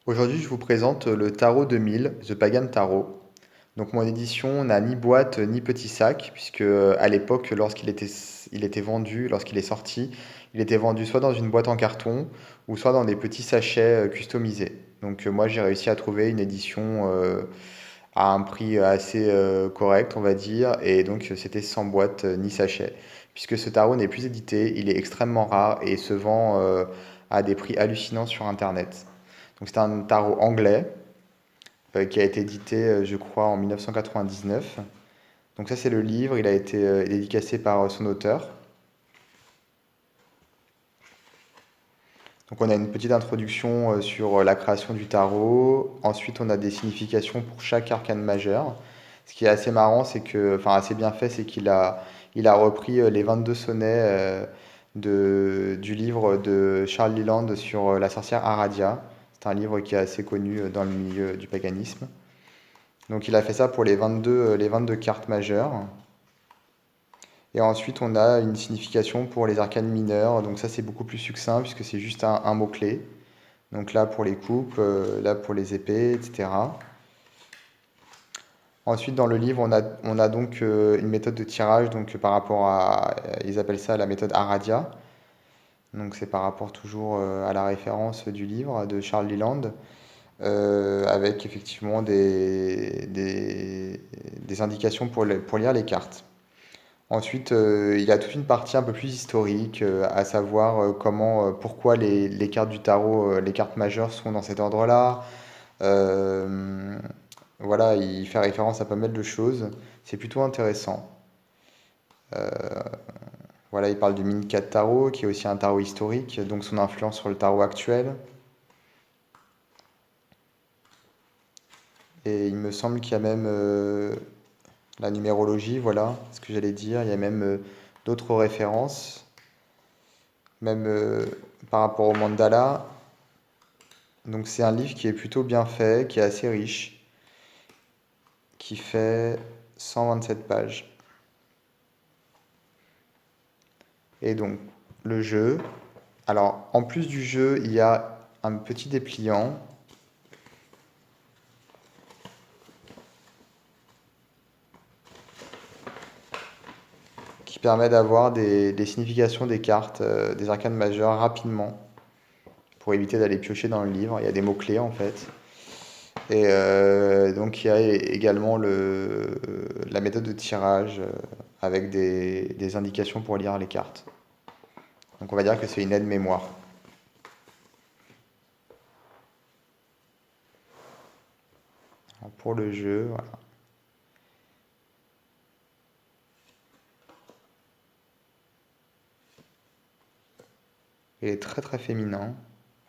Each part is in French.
Aujourd'hui, je vous présente le Tarot 2000, The Pagan Tarot. Donc mon édition n'a ni boîte ni petit sac, puisque à l'époque, il était vendu, lorsqu'il est sorti, il était vendu soit dans une boîte en carton, ou soit dans des petits sachets customisés. Donc moi, j'ai réussi à trouver une édition à un prix assez correct, on va dire, et donc c'était sans boîte ni sachet. Puisque ce tarot n'est plus édité, il est extrêmement rare et se vend à des prix hallucinants sur Internet. Donc c'est un tarot anglais qui a été édité, je crois, en 1999. Donc ça c'est le livre, il a été dédicacé par son auteur. Donc on a une petite introduction sur la création du tarot. Ensuite on a des significations pour chaque arcane majeur. Ce qui est assez marrant, c'est que, enfin assez bien fait, c'est qu'il a repris les 22 sonnets du livre de Charles Leland sur la sorcière Aradia. C'est un livre qui est assez connu dans le milieu du paganisme. Donc il a fait ça pour les 22 cartes majeures. Et ensuite on a une signification pour les arcanes mineures. Donc ça c'est beaucoup plus succinct puisque c'est juste un mot-clé. Donc là pour les coupes, là pour les épées, etc. Ensuite dans le livre on a donc une méthode de tirage donc par rapport à, ils appellent ça la méthode Aradia. Donc c'est par rapport toujours à la référence du livre de Charles Leland. Avec effectivement des indications pour lire les cartes. Ensuite, il y a toute une partie un peu plus historique, à savoir pourquoi les cartes du tarot, les cartes majeures sont dans cet ordre-là. Euh, voilà, il fait référence à pas mal de choses. C'est plutôt intéressant. Voilà, il parle du Minka Tarot, qui est aussi un tarot historique, donc son influence sur le tarot actuel. Et il me semble qu'il y a même la numérologie, voilà ce que j'allais dire. Il y a même d'autres références, même par rapport au mandala. Donc c'est un livre qui est plutôt bien fait, qui est assez riche, qui fait 127 pages. Et donc le jeu. Alors en plus du jeu, il y a un petit dépliant qui permet d'avoir des significations des cartes, des arcanes majeures rapidement, pour éviter d'aller piocher dans le livre. Il y a des mots-clés en fait. Et donc il y a également la méthode de tirage avec des indications pour lire les cartes. Donc on va dire que c'est une aide-mémoire. Alors, pour le jeu, voilà. Il est très très féminin.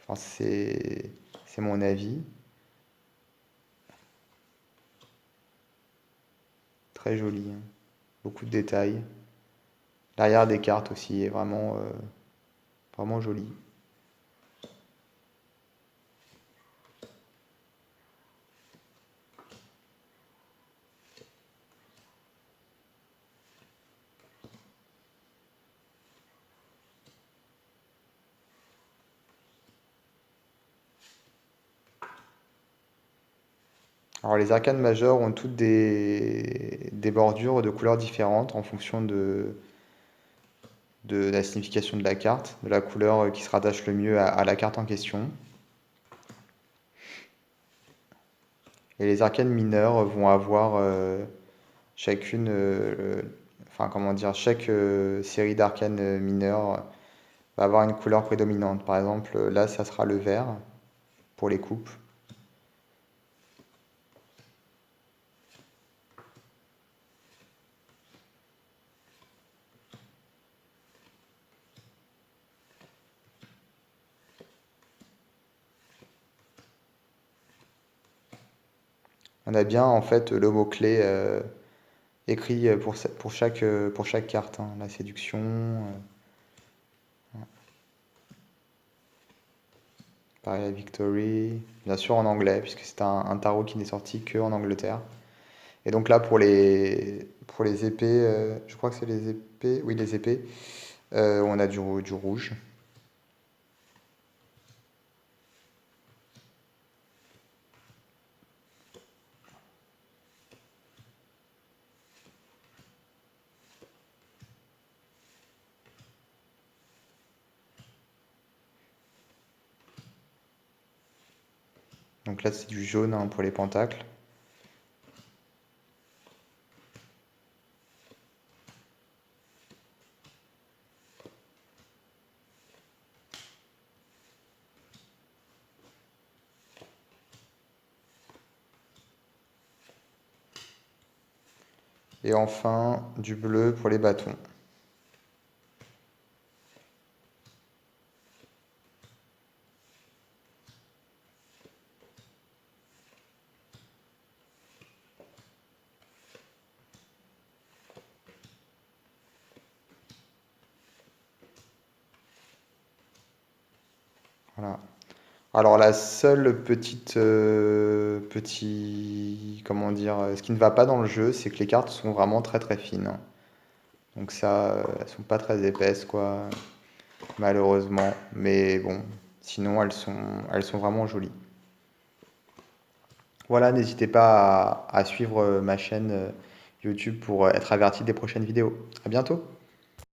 Enfin, c'est mon avis. Très joli, hein. Beaucoup de détails. L'arrière des cartes aussi est vraiment joli. Alors les arcanes majeures ont toutes des bordures de couleurs différentes en fonction de la signification de la carte, de la couleur qui se rattache le mieux à la carte en question. Et les arcanes mineures vont avoir chacune, enfin comment dire, chaque série d'arcanes mineures va avoir une couleur prédominante. Par exemple, là, ça sera le vert pour les coupes. On a bien en fait le mot-clé écrit pour chaque carte, hein. La séduction, pareil la victory, bien sûr en anglais, puisque c'est un tarot qui n'est sorti que en Angleterre. Et donc là pour les épées, je crois que c'est les épées, oui les épées, on a du rouge. Donc là, c'est du jaune hein, pour les pentacles. Et enfin, du bleu pour les bâtons. Voilà. Alors la seule comment dire, ce qui ne va pas dans le jeu, c'est que les cartes sont vraiment très très fines, hein. Donc ça, elles sont pas très épaisses, quoi, malheureusement. Mais bon, sinon elles sont vraiment jolies. Voilà, n'hésitez pas à suivre ma chaîne YouTube pour être averti des prochaines vidéos. À bientôt!